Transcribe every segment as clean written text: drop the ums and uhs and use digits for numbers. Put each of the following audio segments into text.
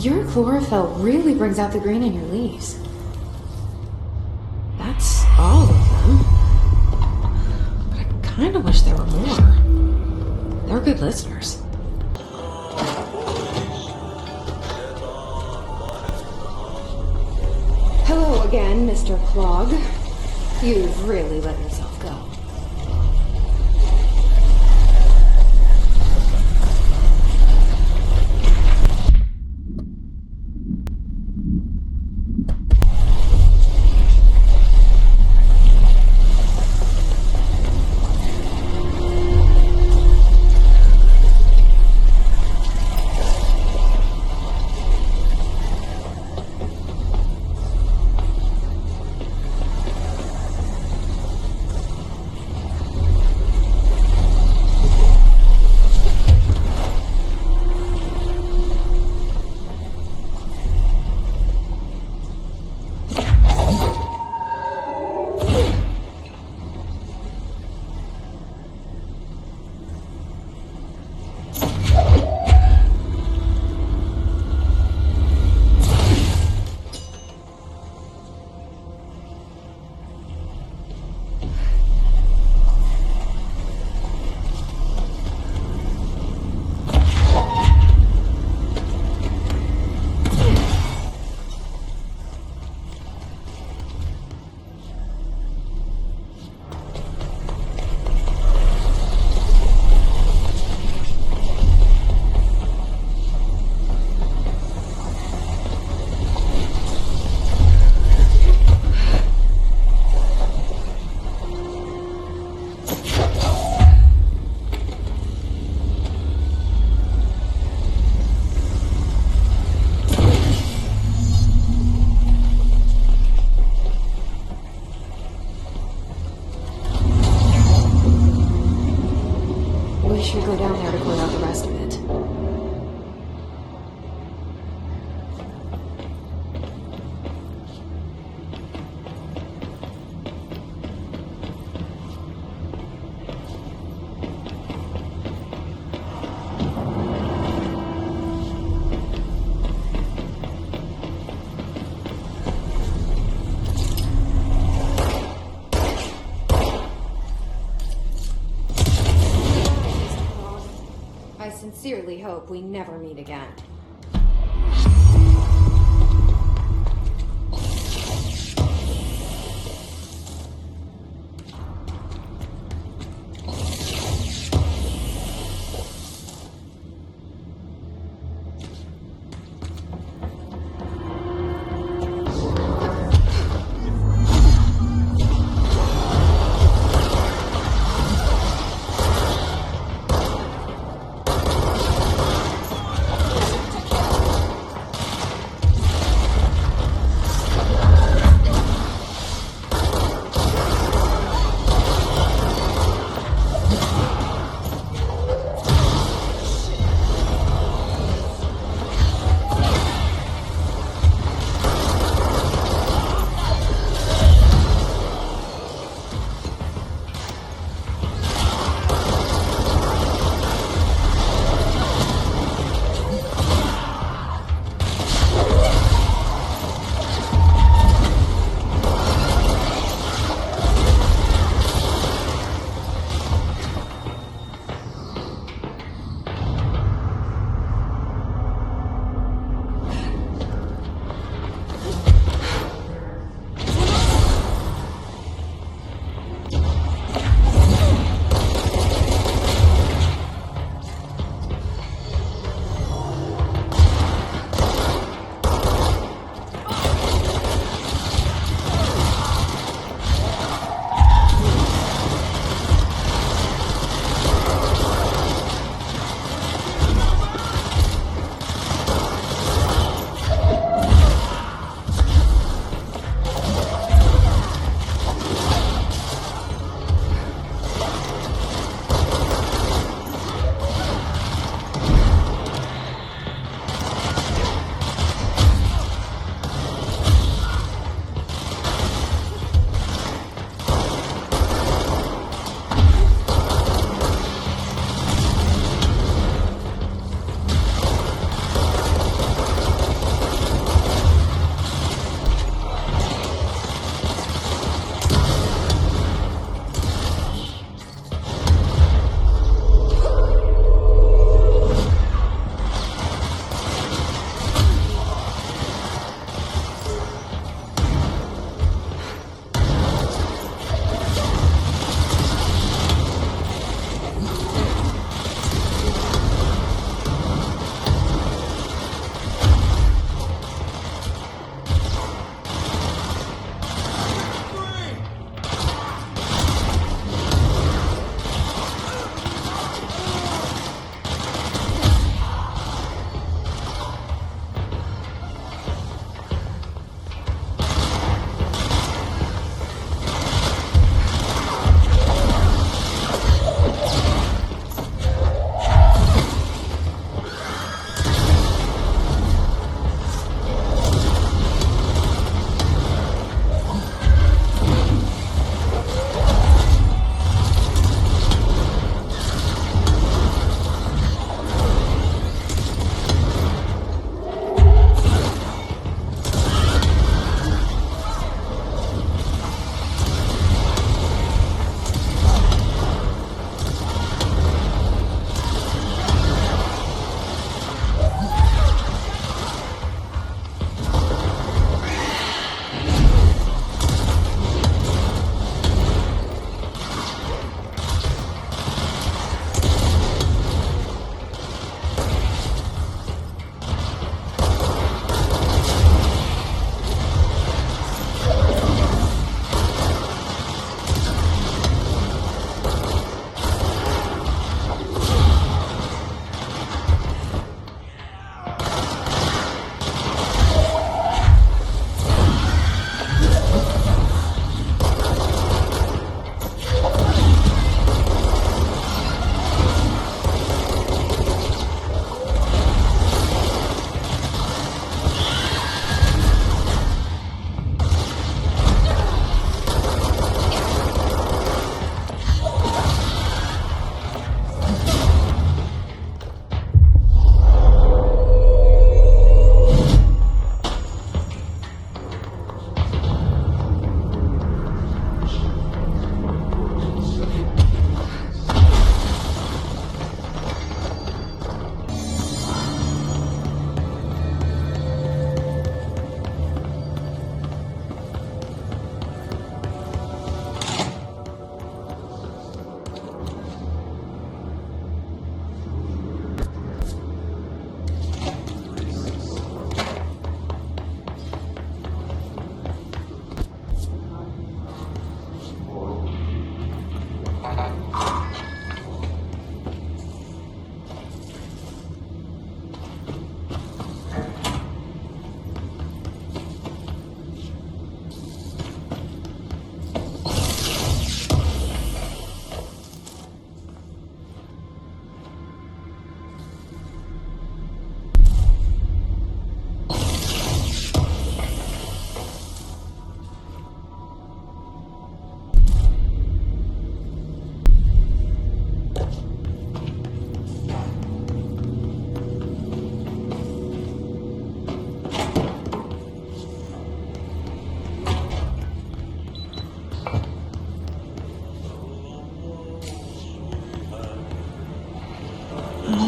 Your chlorophyll really brings out the green in your leaves. That's all of them. But I kind of wish there were more. They're good listeners. Hello again, Mr. Clog. You've really let yourself go. Should go down there to clear out the rest of it. I sincerely hope we never meet again.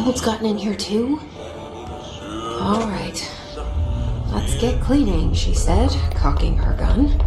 mold's gotten in here too? All right. Let's get cleaning, she said, cocking her gun.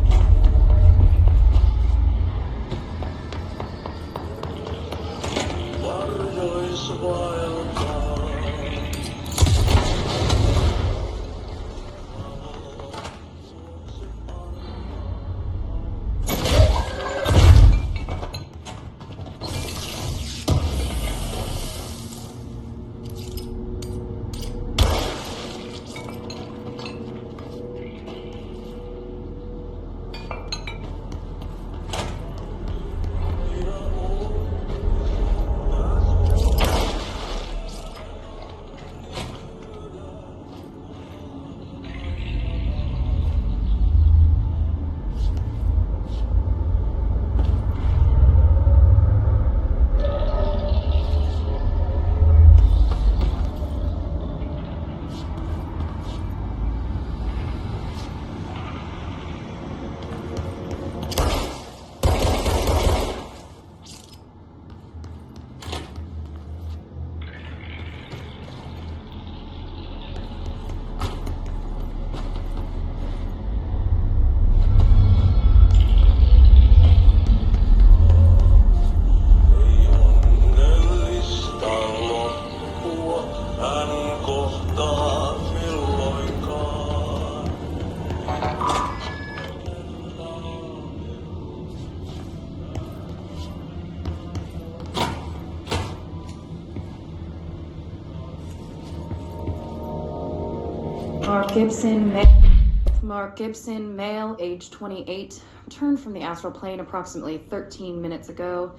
Mark Gibson, male, age 28, returned from the astral plane approximately 13 minutes ago.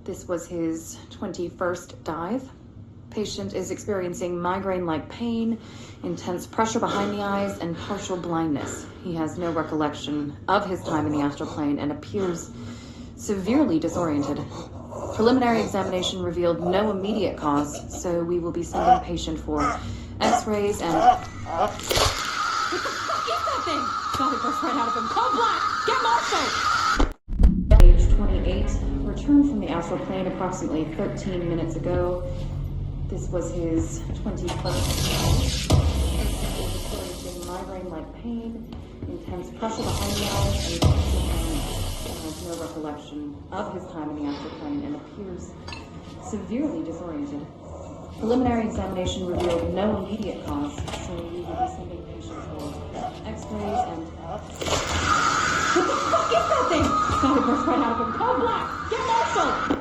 This was his 21st dive. Patient is experiencing migraine-like pain, intense pressure behind the eyes, and partial blindness. He has no recollection of his time in the astral plane and appears severely disoriented. Preliminary examination revealed no immediate cause, so we will be sending patient for x-rays and... What the fuck is that thing? God, it burst right out of him. Call Black! Get Marshall! Age 28, returned from the astral plane approximately 13 minutes ago. This was his 21st. Experiencing migraine-like pain, intense pressure behind the eyes, and has no recollection of his time in the astral plane and appears severely disoriented. Preliminary examination revealed no immediate cause, so we will be sending patients for x-rays and... What the fuck is that thing? God, it burst right out of him. Call Black! Get Marshall!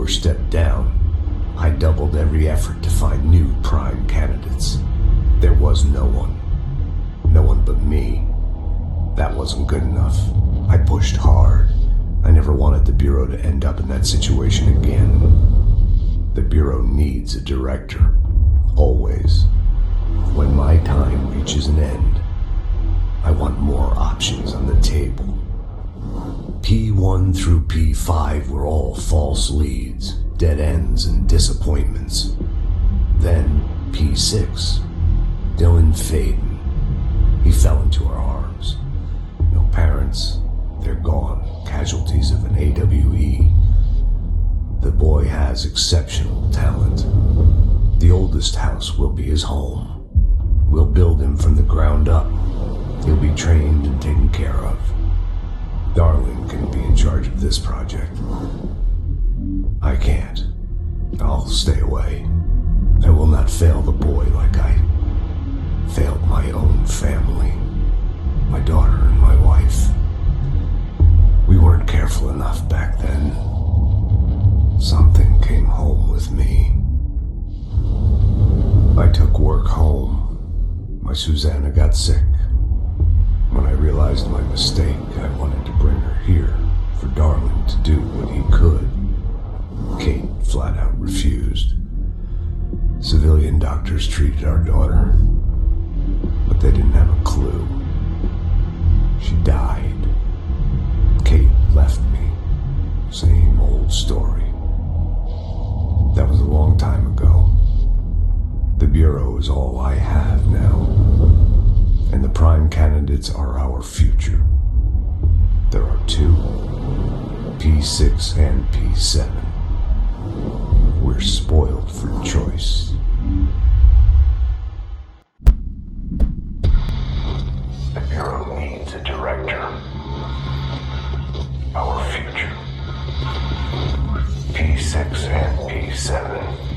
Stepped down, I doubled every effort to find new prime candidates. There was no one but me. That wasn't good enough. I pushed hard. I never wanted the Bureau to end up in that situation again. The Bureau needs a director. Always. When my time reaches an end, I want more options on the table. P1 through P5 were all false leads, dead ends, and disappointments. Then P6, Jesse Fayden. He fell into our arms. No parents, they're gone, casualties of an AWE. The boy has exceptional talent. The oldest house will be his home. We'll build him from the ground up. He'll be trained and taken care of. Darling can be in charge of this project. I can't. I'll stay away. I will not fail the boy like I failed my own family, my daughter and my wife. We weren't careful enough back then. Something came home with me. I took work home. My Susanna got sick. When I realized my mistake, I wanted to bring her here for Darling to do what he could. Kate flat out refused. Civilian doctors treated our daughter, but they didn't have a clue. She died. Kate left me. Same old story. That was a long time ago. The Bureau is all I have now. And the prime candidates are our future. There are two, P6 and P7. We're spoiled for choice. The Bureau needs a director. Our future. P6 and P7.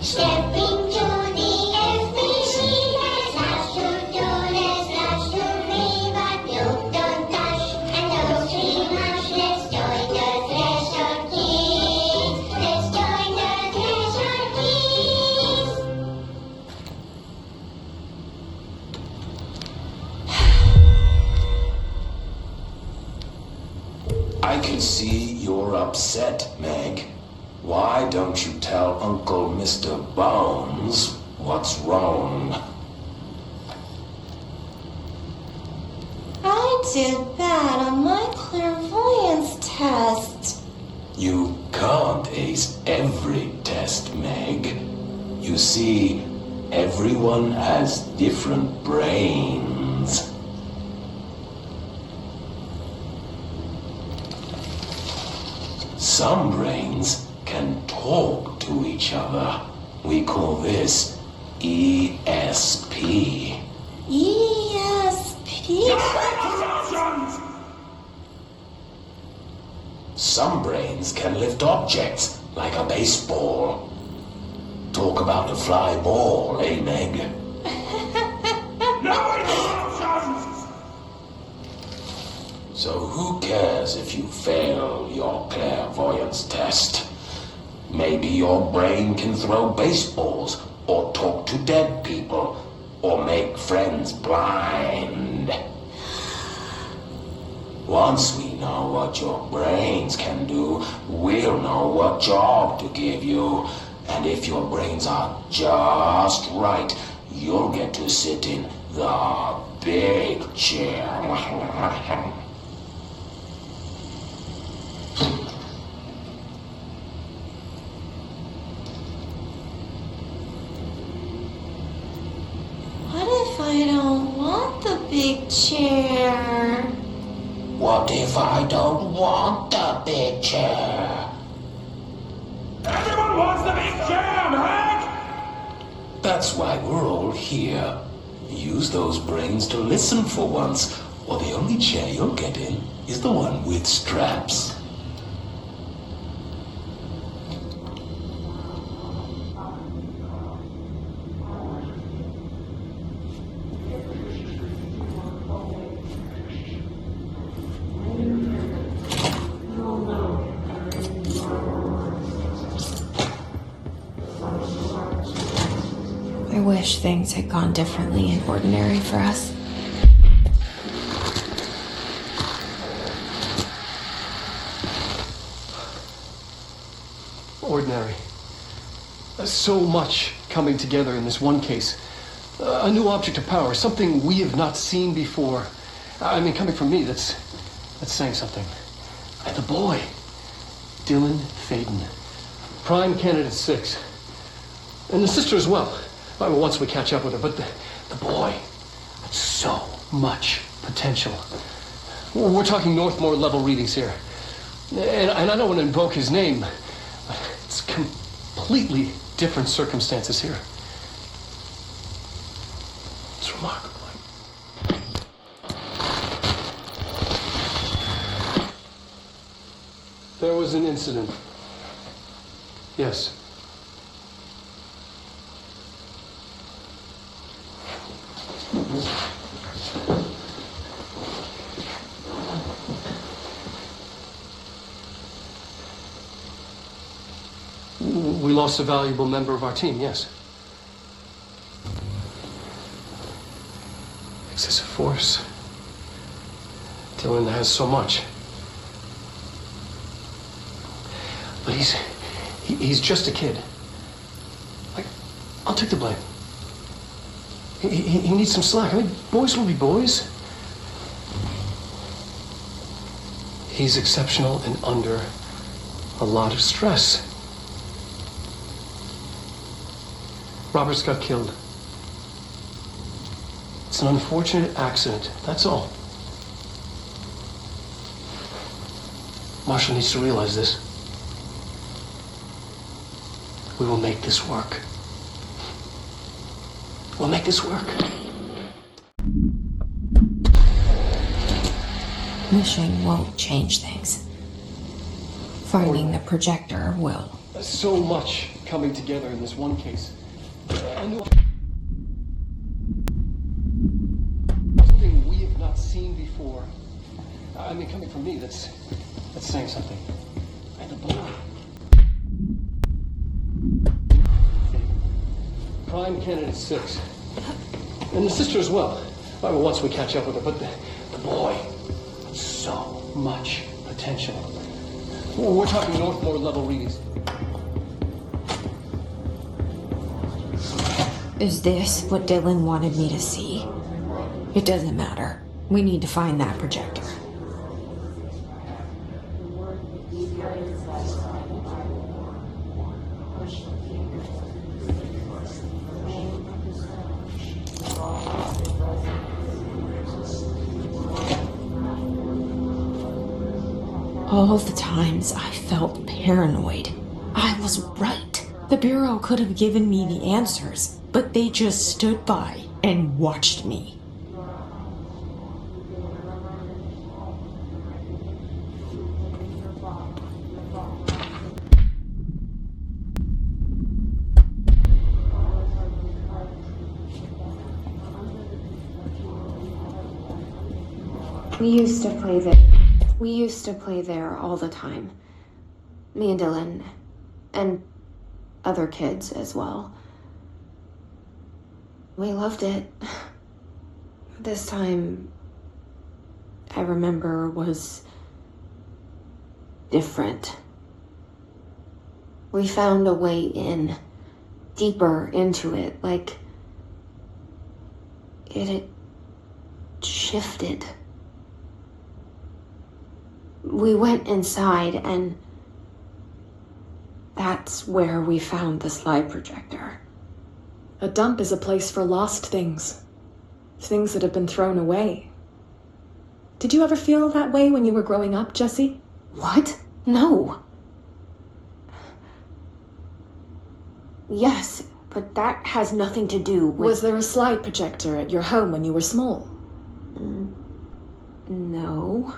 Stepping to the FBC, there's lots to do, there's lots to read, but look, don't touch, and don't see much. Let's join the treasure kids, let's join the treasure kids. I can see you're upset, Meg. Why don't you tell Uncle Mr. Bones what's wrong? I did bad on my clairvoyance test. You can't ace every test, Meg. You see, everyone has different brains. Some brains can talk to each other. We call this ESP. ESP? Some brains can lift objects like a baseball. Talk about a fly ball, eh, Meg? So who cares if you fail your clairvoyance test? Maybe your brain can throw baseballs, or talk to dead people, or make friends blind. Once we know what your brains can do, we'll know what job to give you. And if your brains are just right, you'll get to sit in the big chair. What if I don't want the big chair? What if I don't want the big chair? Everyone wants the big chair, Meg! That's why we're all here. Use those brains to listen for once, or the only chair you'll get in is the one with straps. I wish things had gone differently in ordinary for us. Ordinary. So much coming together in this one case. A new object of power, something we have not seen before. I mean, coming from me, that's saying something. And the boy, Dylan Fayden, prime candidate 6. And the sister as well. Well, once we catch up with her, but the boy, so much potential. We're talking Northmore level readings here. And I don't want to invoke his name, but it's completely different circumstances here. It's remarkable. There was an incident. Yes. We lost a valuable member of our team, yes. Excessive force. Dylan has so much. But he's just a kid. I'll take the blame. He needs some slack. I mean, boys will be boys. He's exceptional and under a lot of stress. Robert's got killed. It's an unfortunate accident, that's all. Marshall needs to realize this. We will make this work. We'll make this work. Wishing won't change things. Finding the projector will. So much coming together in this one case. I knew something we have not seen before. I mean, coming from me, that's saying something. And the boy. Prime candidate 6. And the sister as well. Well, once we catch up with her, but the boy, so much potential. We're talking Northmore level readings. Is this what Dylan wanted me to see? It doesn't matter. We need to find that projector. All the times I felt paranoid, I was right. The Bureau could have given me the answers, but they just stood by and watched me. We used to play there all the time. Me and Dylan, and other kids as well. We loved it. This time, I remember, was different. We found a way in, deeper into it, like it had shifted. We went inside, and that's where we found the slide projector. A dump is a place for lost things. Things that have been thrown away. Did you ever feel that way when you were growing up, Jesse? What? No. Yes, but that has nothing to do with... Was there a slide projector at your home when you were small? No.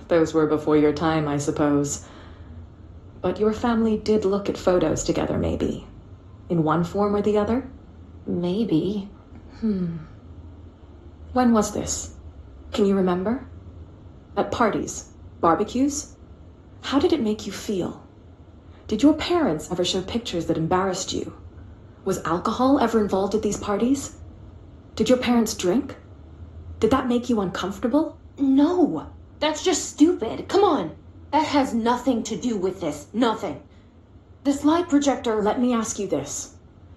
Those were before your time, I suppose. But your family did look at photos together, maybe. In one form or the other? Maybe. When was this? Can you remember? At parties? Barbecues? How did it make you feel? Did your parents ever show pictures that embarrassed you? Was alcohol ever involved at these parties? Did your parents drink? Did that make you uncomfortable? No. That's just stupid. Come on. That has nothing to do with this. Nothing. The slide projector... Let me ask you this.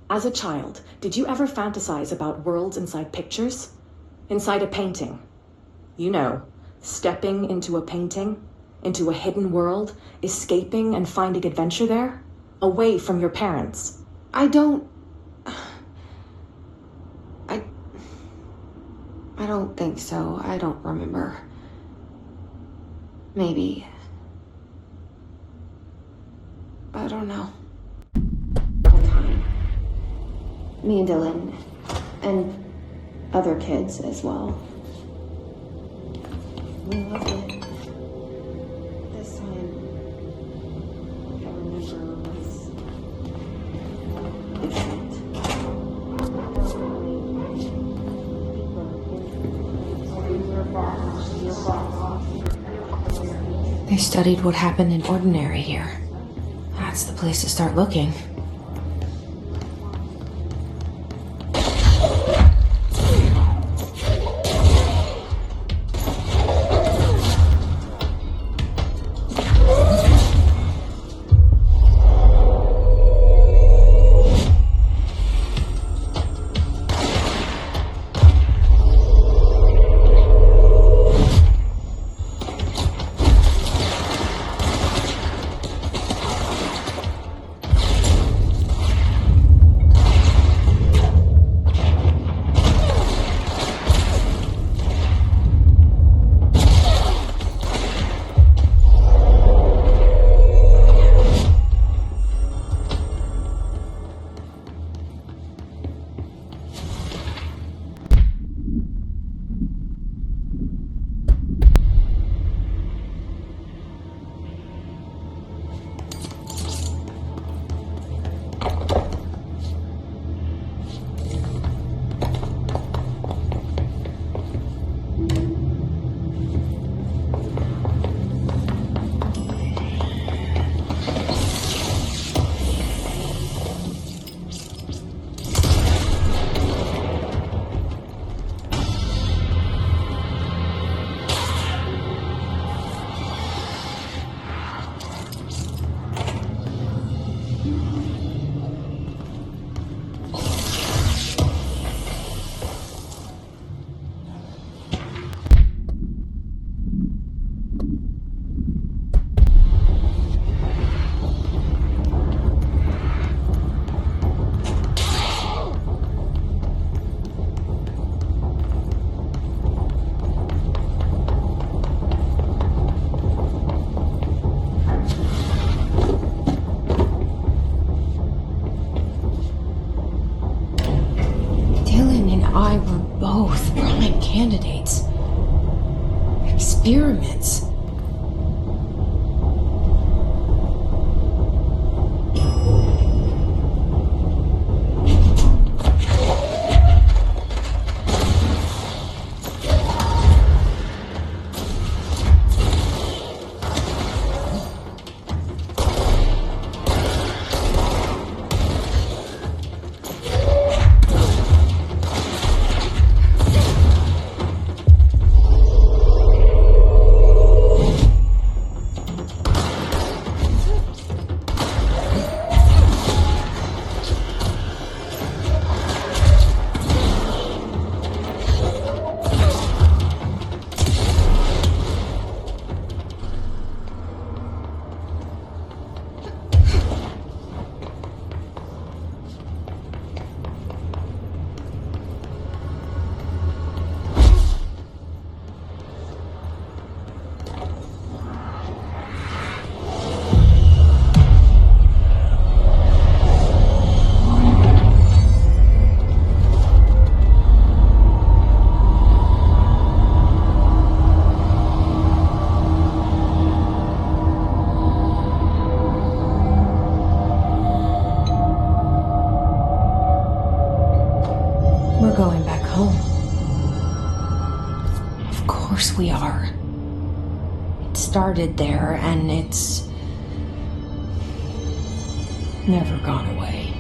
As a child, did you ever fantasize about worlds inside pictures? Inside a painting? You know, stepping into a painting, into a hidden world, escaping and finding adventure there, away from your parents. I don't think so. I don't remember. Maybe. I don't know. All the time. Me and Dylan, and other kids as well. We loved it. This time, I remember, was different. They studied what happened in ordinary here. That's the place to start looking. I were both prime candidates. Experiments. We're going back home. Of course we are. It started there, and it's never gone away.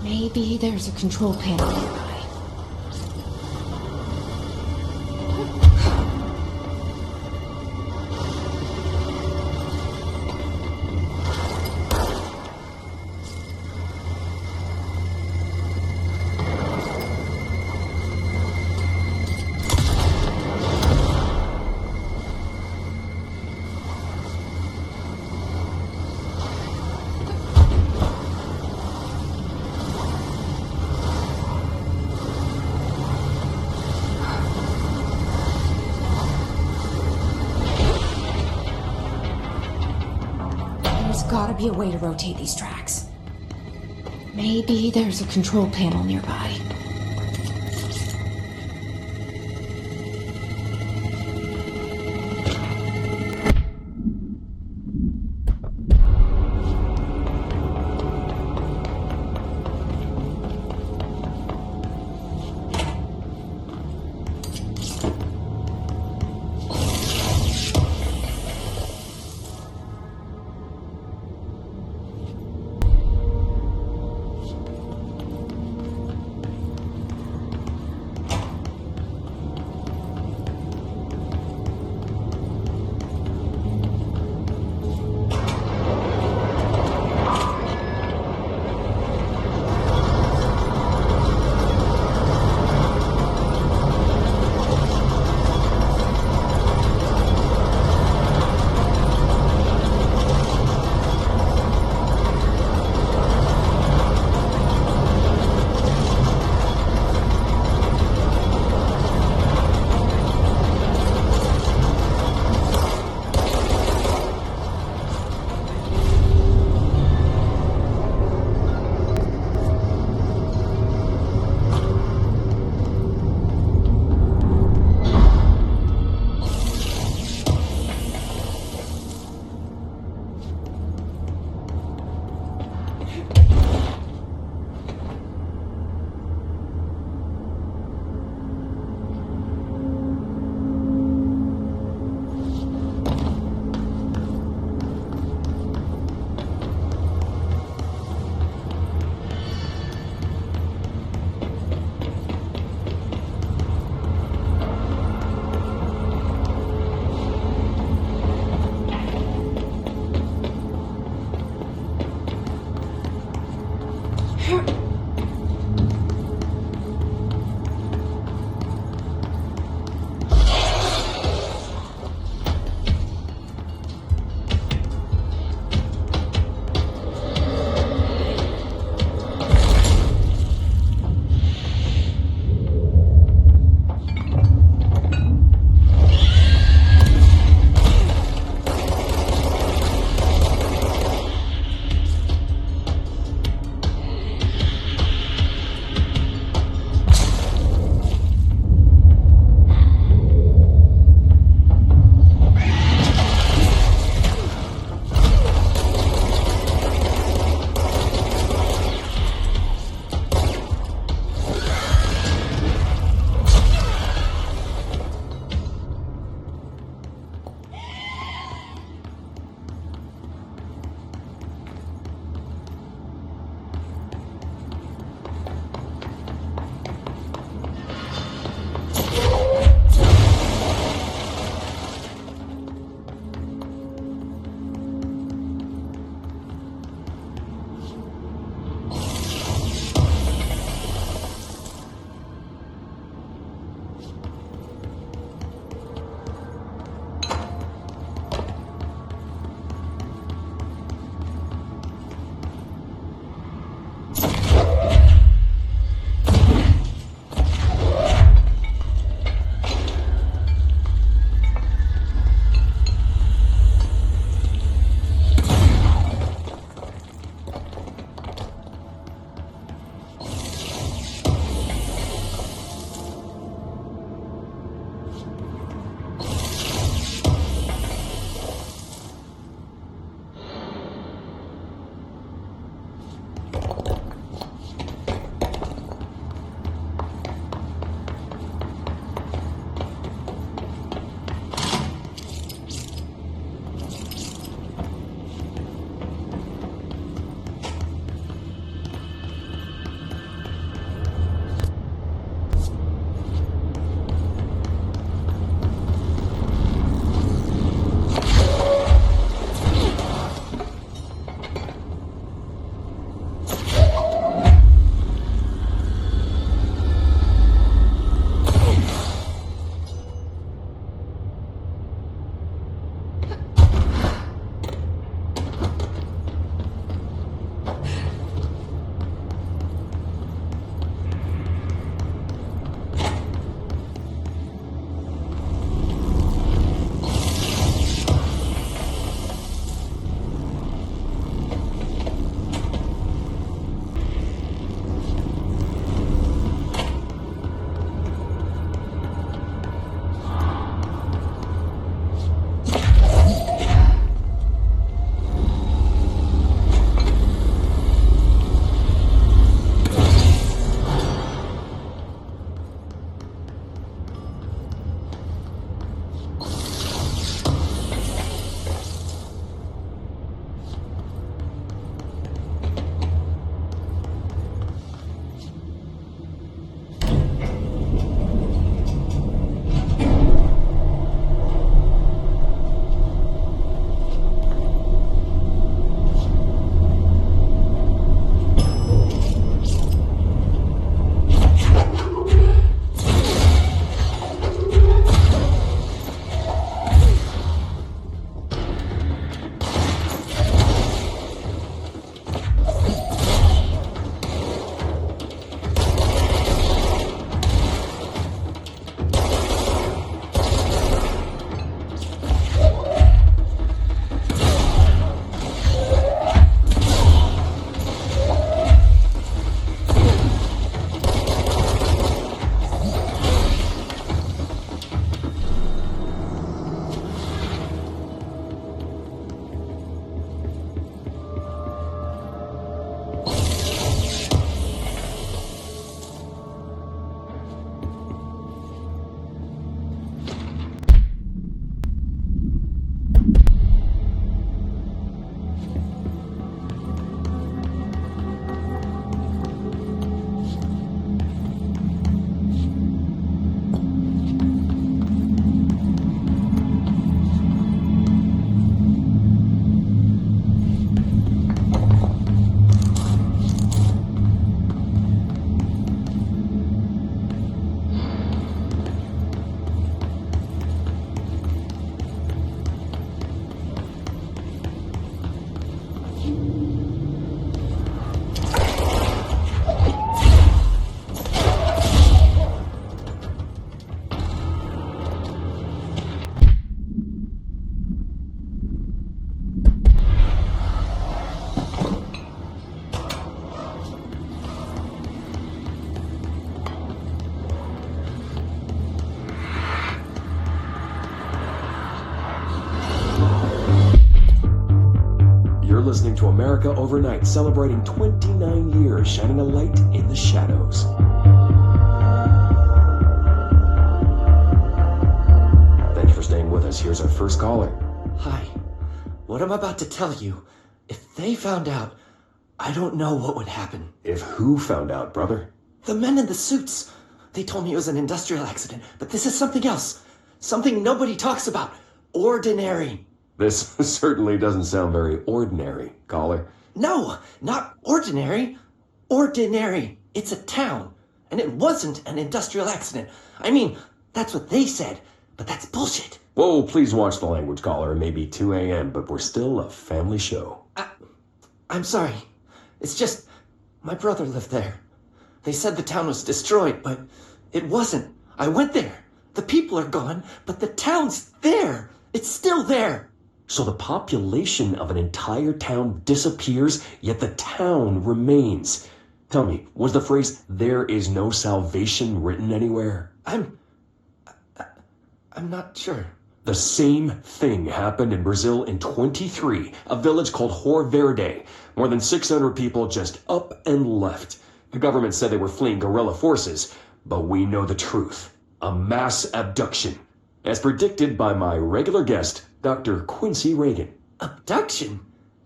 Maybe there's a control panel nearby. Gotta be a way to rotate these tracks. Maybe there's a control panel nearby. America Overnight, celebrating 29 years, shining a light in the shadows. Thanks for staying with us. Here's our first caller. Hi. What I'm about to tell you, if they found out, I don't know what would happen. If who found out, brother? The men in the suits. They told me it was an industrial accident, but this is something else. Something nobody talks about. Ordinary. This certainly doesn't sound very ordinary, caller. No, not ordinary. Ordinary. It's a town. And it wasn't an industrial accident. I mean, that's what they said, but that's bullshit. Whoa, please watch the language, caller. It may be 2 a.m., but we're still a family show. I'm sorry. It's just, my brother lived there. They said the town was destroyed, but it wasn't. I went there. The people are gone, but the town's there. It's still there. So the population of an entire town disappears, yet the town remains. Tell me, was the phrase, "there is no salvation," written anywhere? I'm not sure. The same thing happened in Brazil in 23, a village called Hor Verde. More than 600 people just up and left. The government said they were fleeing guerrilla forces, but we know the truth. A mass abduction, as predicted by my regular guest, Dr. Quincy Reagan. Abduction?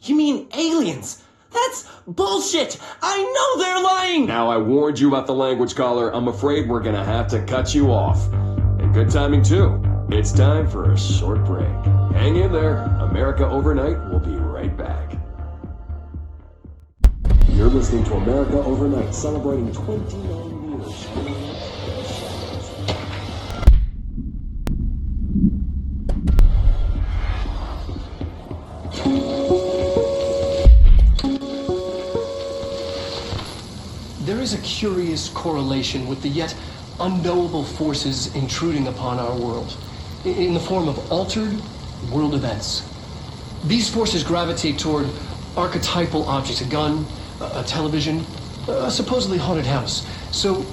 You mean aliens? That's bullshit! I know they're lying! Now I warned you about the language, caller. I'm afraid we're gonna have to cut you off. And good timing, too. It's time for a short break. Hang in there. America Overnight will be right back. You're listening to America Overnight, celebrating 29 years. There is a curious correlation with the yet unknowable forces intruding upon our world in the form of altered world events. These forces gravitate toward archetypal objects, a gun, a television, a supposedly haunted house. So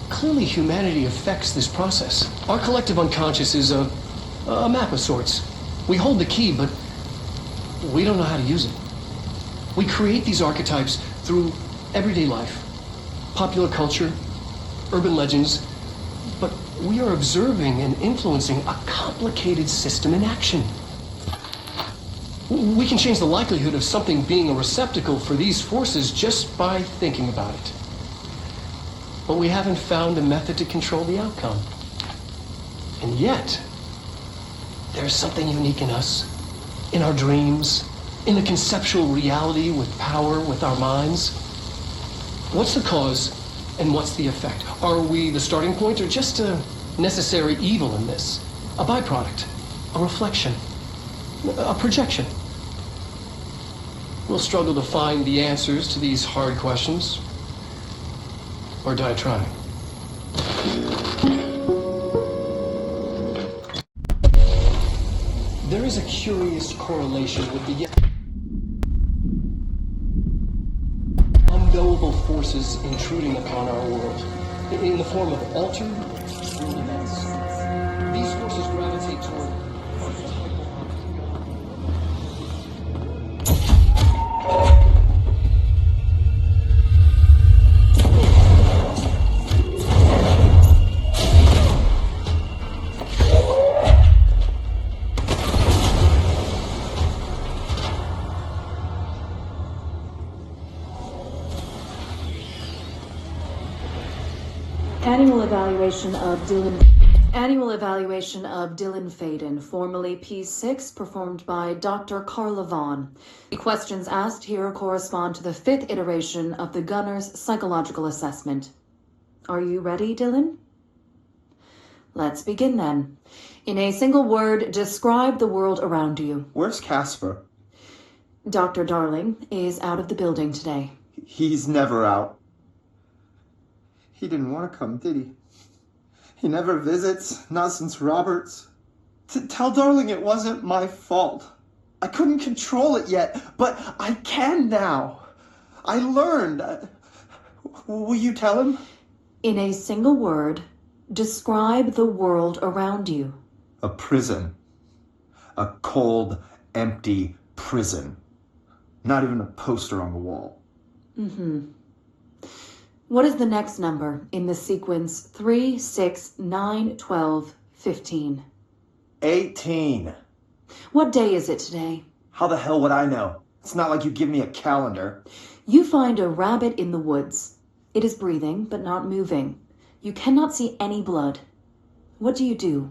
clearly humanity affects this process. Our collective unconscious is a map of sorts. We hold the key, but we don't know how to use it. We create these archetypes through everyday life, popular culture, urban legends, but we are observing and influencing a complicated system in action. We can change the likelihood of something being a receptacle for these forces just by thinking about it. But we haven't found a method to control the outcome. And yet, there's something unique in us, in our dreams, in the conceptual reality with power, with our minds. What's the cause and what's the effect? Are we the starting point or just a necessary evil in this? A byproduct, a reflection, a projection? We'll struggle to find the answers to these hard questions, or die trying. There is a curious correlation with the unknowable forces intruding upon our world in the form of altered world events. These forces gravitate toward Annual evaluation of Dylan Fayden, formerly P6, performed by Dr. Carla Vaughn. The questions asked here correspond to the 5th iteration of the Gunner's psychological assessment. Are you ready, Dylan? Let's begin then. In a single word, describe the world around you. Where's Casper? Dr. Darling is out of the building today. He's never out. He didn't want to come, did he? He never visits, not since Roberts. Tell Darling it wasn't my fault. I couldn't control it yet, but I can now. I learned. Will you tell him? In a single word, describe the world around you. A prison. A cold, empty prison. Not even a poster on the wall. What is the next number in the sequence 3, 6, 9, 12, 15? 18. What day is it today? How the hell would I know? It's not like you give me a calendar. You find a rabbit in the woods. It is breathing, but not moving. You cannot see any blood. What do you do?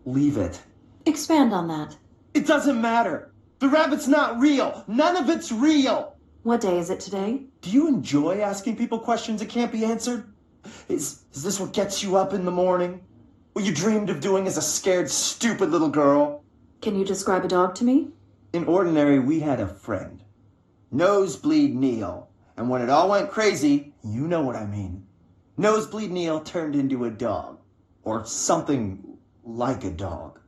Leave it. Expand on that. It doesn't matter. The rabbit's not real. None of it's real. What day is it today? Do you enjoy asking people questions that can't be answered? Is this what gets you up in the morning? What you dreamed of doing as a scared, stupid little girl? Can you describe a dog to me? In ordinary, we had a friend. Nosebleed Neil. And when it all went crazy, you know what I mean. Nosebleed Neil turned into a dog. Or something like a dog.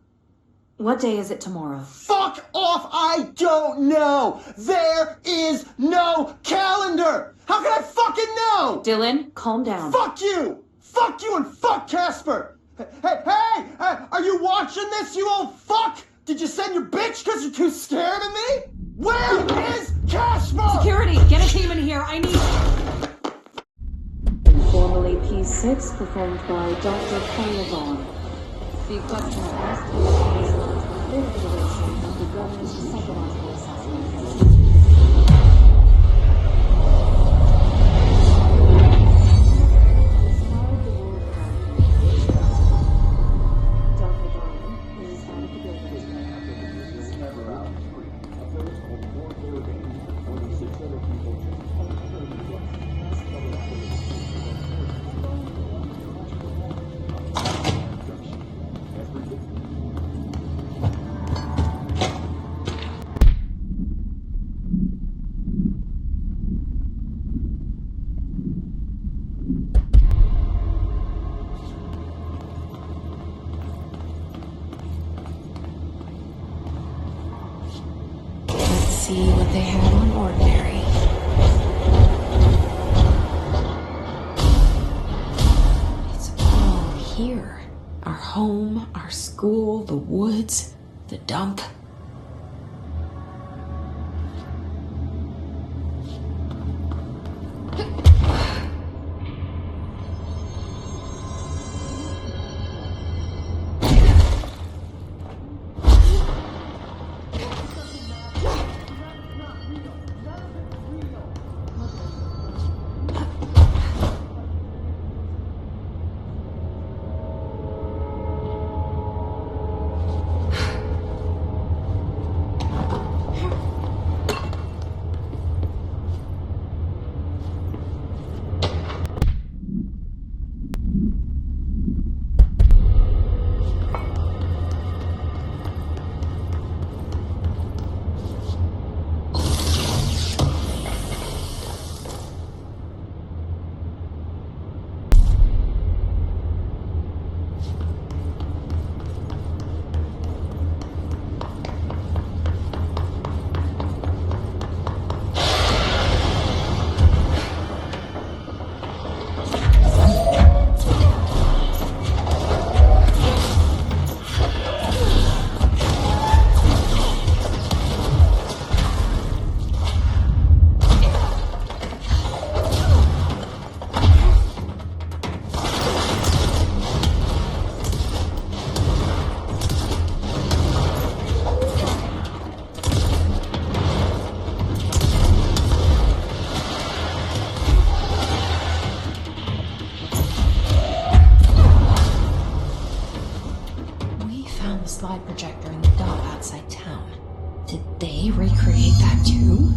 What day is it tomorrow? Fuck off! I don't know! There is no calendar! How can I fucking know? Dylan, calm down. Fuck you! Fuck you and fuck Casper! Hey! Are you watching this, you old fuck? Did you send your bitch because you're too scared of me? Where is Casper? Security, get a team in here. I need... Informally P6, performed by Dr. Kalian. The question asked is the duration of the government's psychological assessment. See what they have on ordinary. It's all here. Our home, our school, the woods, the dump. Slide projector in the dump outside town. Did they recreate that too?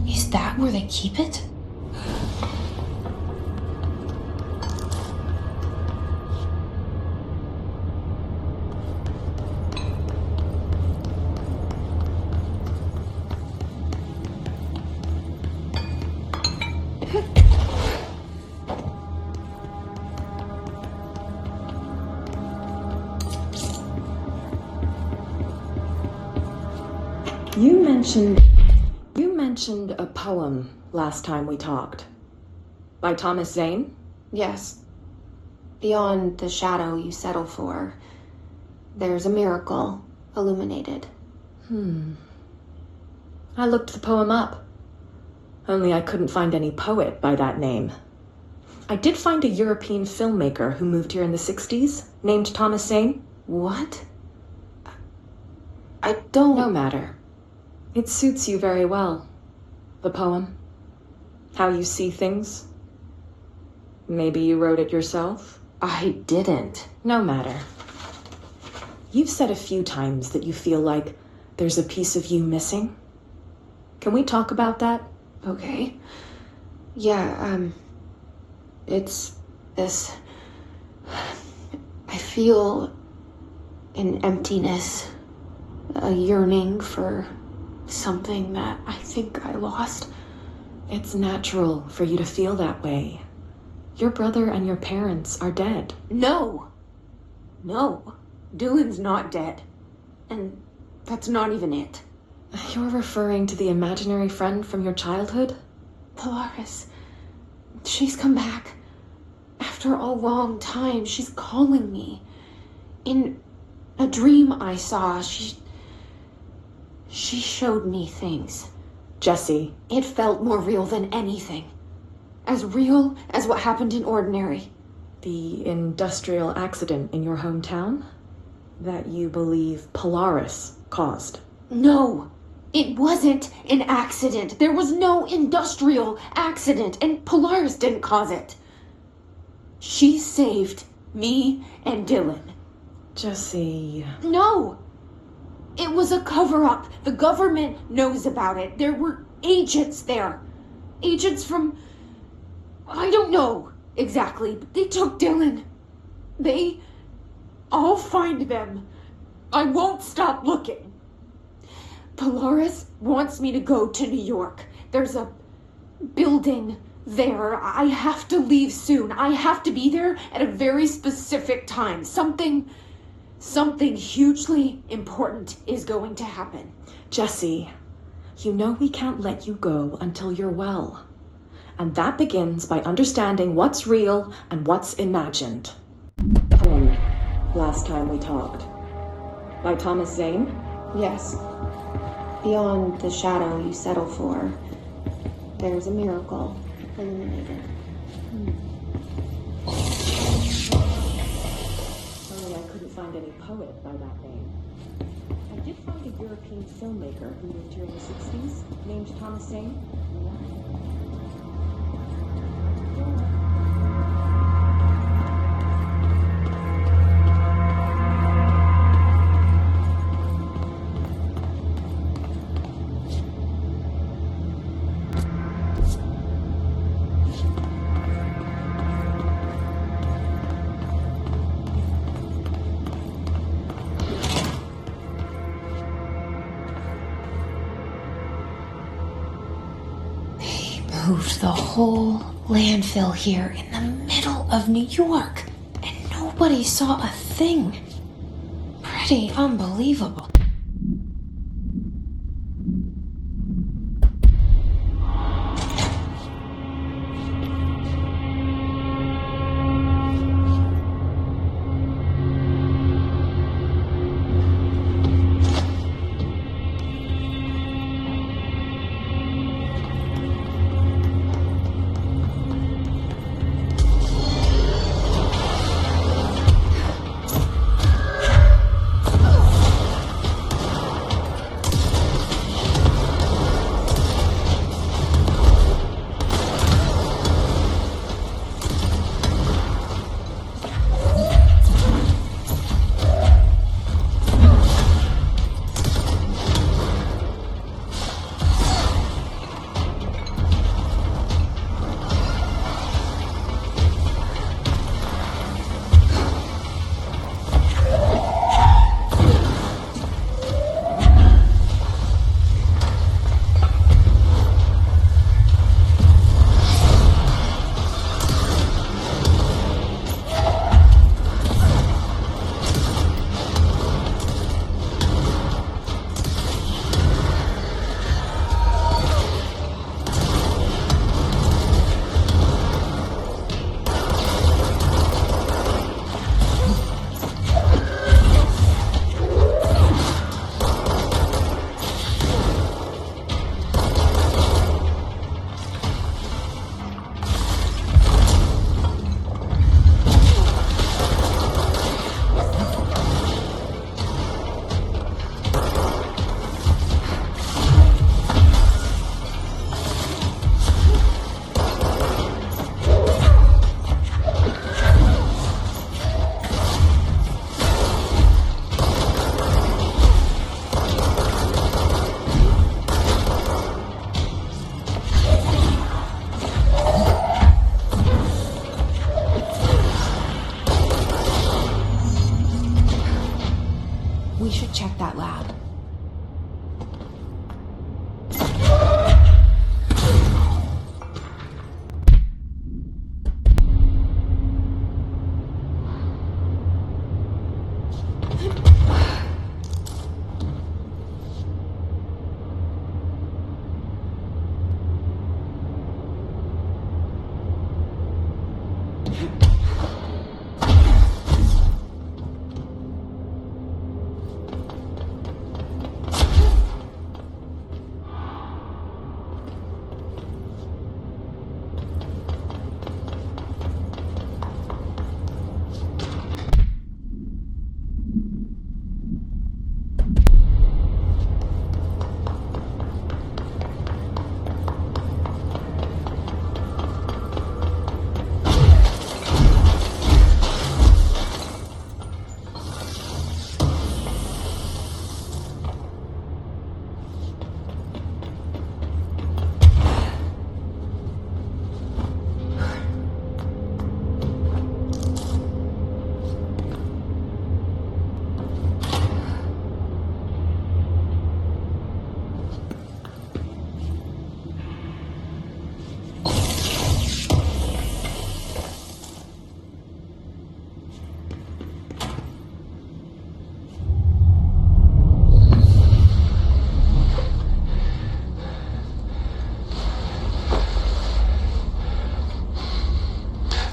Is that where they keep it? You mentioned a poem last time we talked. By Thomas Zane? Yes. Beyond the shadow you settle for, there's a miracle illuminated. I looked the poem up. Only I couldn't find any poet by that name. I did find a European filmmaker who moved here in the 60s, named Thomas Zane. What? I don't... No matter. It suits you very well. The poem. How you see things. Maybe you wrote it yourself? I didn't. No matter. You've said a few times that you feel like there's a piece of you missing. Can we talk about that? Okay. Yeah, it's this... I feel an emptiness, a yearning for something that I think I lost. It's natural for you to feel that way. Your brother and your parents are dead. No. Dylan's not dead. And that's not even it. You're referring to the imaginary friend from your childhood? Polaris. She's come back. After a long time, she's calling me. In a dream I saw, she showed me things. Jesse. It felt more real than anything. As real as what happened in Ordinary. The industrial accident in your hometown? That you believe Polaris caused? No, it wasn't an accident. There was no industrial accident, and Polaris didn't cause it. She saved me and Dylan. Jesse... No! It was a cover-up. The government knows about it. There were agents there. Agents from... I don't know exactly, but they took Dylan. I'll find them. I won't stop looking. Polaris wants me to go to New York. There's a building there. I have to leave soon. I have to be there at a very specific time. Something hugely important is going to happen. Jesse, you know we can't let you go until you're well. And that begins by understanding what's real and what's imagined. Poem, Last Time We Talked. By Thomas Zane? Yes. Beyond the shadow you settle for, there's a miracle illuminated. Only I couldn't find any poet by that name. I did find a European filmmaker who lived here in the 60s, named Thomas Zane. Moved the whole landfill here in the middle of New York, and nobody saw a thing. Pretty unbelievable.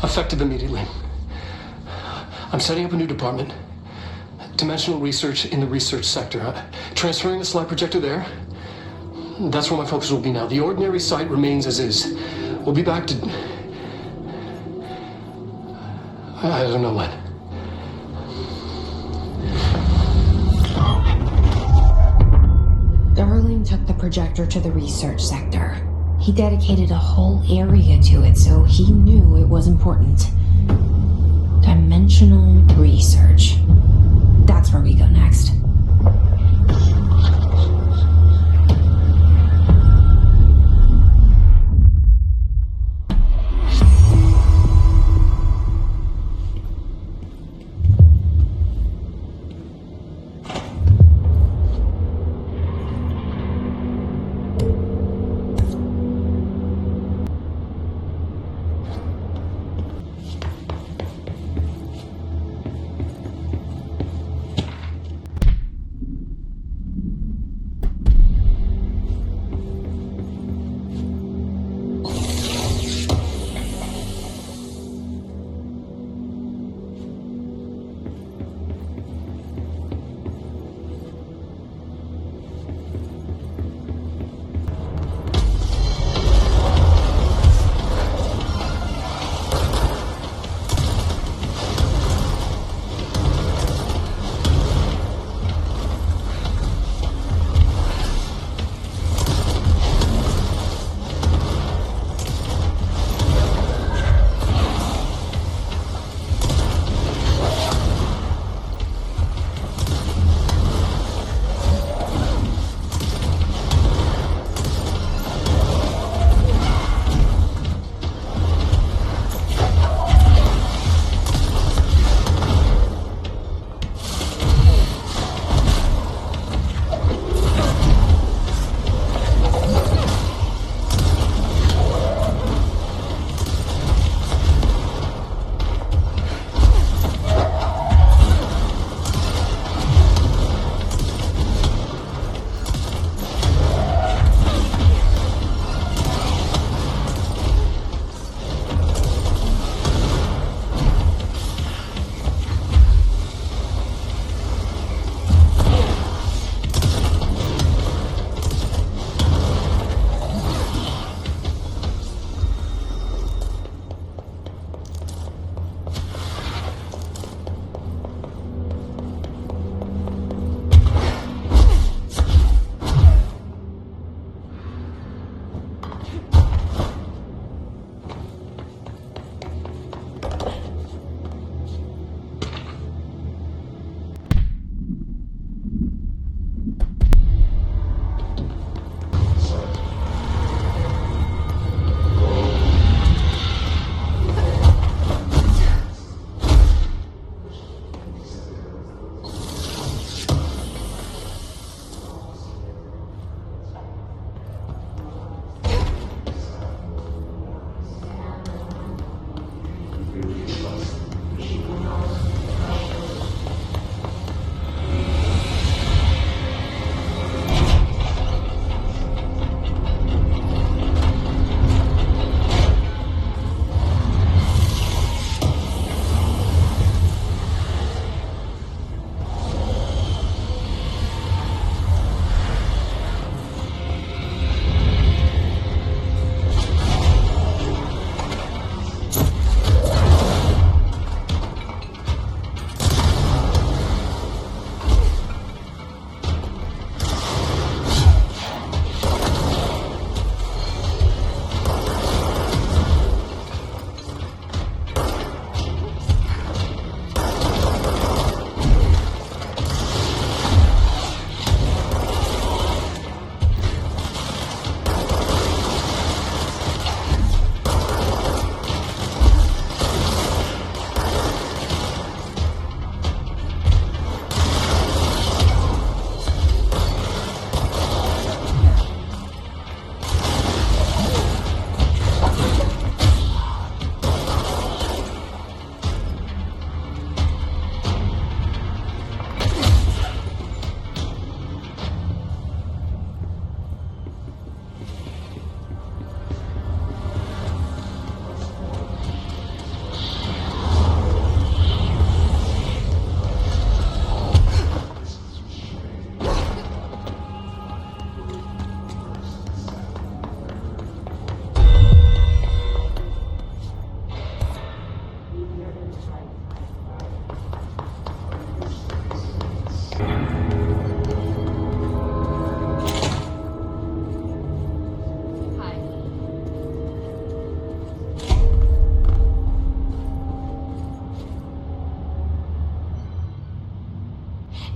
Effective immediately. I'm setting up a new department. Dimensional research in the research sector. Transferring the slide projector there. That's where my focus will be now. The ordinary site remains as is. We'll be back to... I don't know when. Darling took the projector to the research sector. He dedicated a whole area to it, so he knew it was important. Dimensional research. That's where we go next.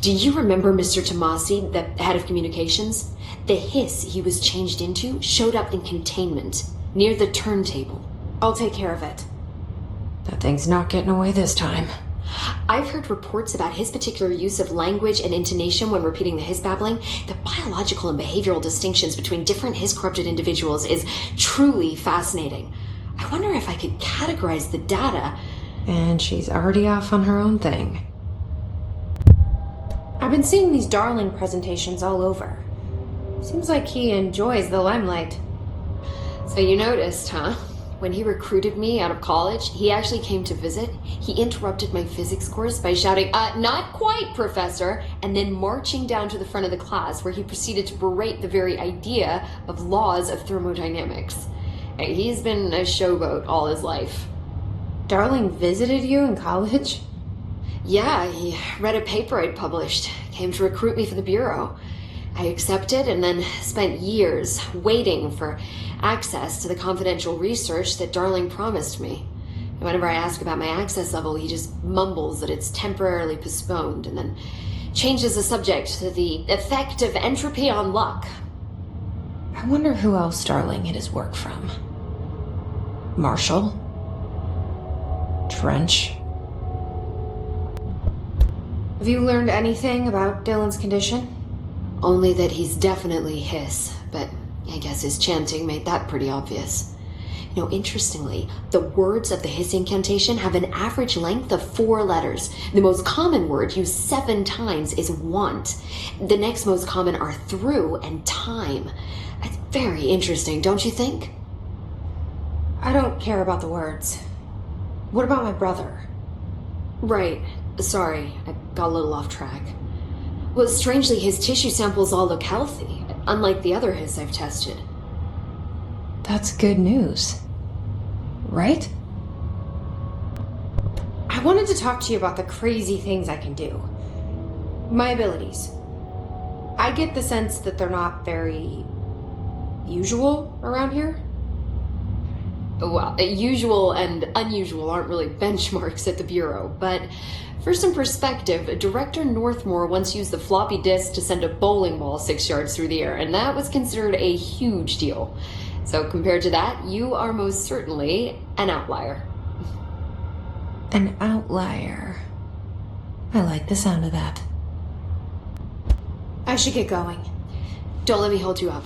Do you remember Mr. Tomasi, the head of communications? The hiss he was changed into showed up in containment, near the turntable. I'll take care of it. That thing's not getting away this time. I've heard reports about his particular use of language and intonation when repeating the hiss babbling. The biological and behavioral distinctions between different hiss-corrupted individuals is truly fascinating. I wonder if I could categorize the data. And she's already off on her own thing. I've been seeing these Darling presentations all over. Seems like he enjoys the limelight. So you noticed, huh? When he recruited me out of college, he actually came to visit. He interrupted my physics course by shouting, "Not quite, Professor," and then marching down to the front of the class where he proceeded to berate the very idea of laws of thermodynamics. He's been a showboat all his life. Darling visited you in college? Yeah, he read a paper I'd published, came to recruit me for the Bureau. I accepted and then spent years waiting for access to the confidential research that Darling promised me. And whenever I ask about my access level, he just mumbles that it's temporarily postponed and then changes the subject to the effect of entropy on luck. I wonder who else Darling had his work from. Marshall? Trench? Have you learned anything about Dylan's condition? Only that he's definitely hiss, but I guess his chanting made that pretty obvious. You know, interestingly, the words of the hiss incantation have an average length of 4 letters. The most common word used 7 times is want. The next most common are through and time. It's very interesting, don't you think? I don't care about the words. What about my brother? Right. Sorry, I got a little off track. Well, strangely, his tissue samples all look healthy, unlike the other hiss I've tested. That's good news. Right? I wanted to talk to you about the crazy things I can do. My abilities. I get the sense that they're not very usual around here. Well, usual and unusual aren't really benchmarks at the Bureau, but for some perspective, Director Northmore once used the floppy disk to send a bowling ball 6 yards through the air, and that was considered a huge deal. So compared to that, you are most certainly an outlier. An outlier. I like the sound of that. I should get going. Don't let me hold you up.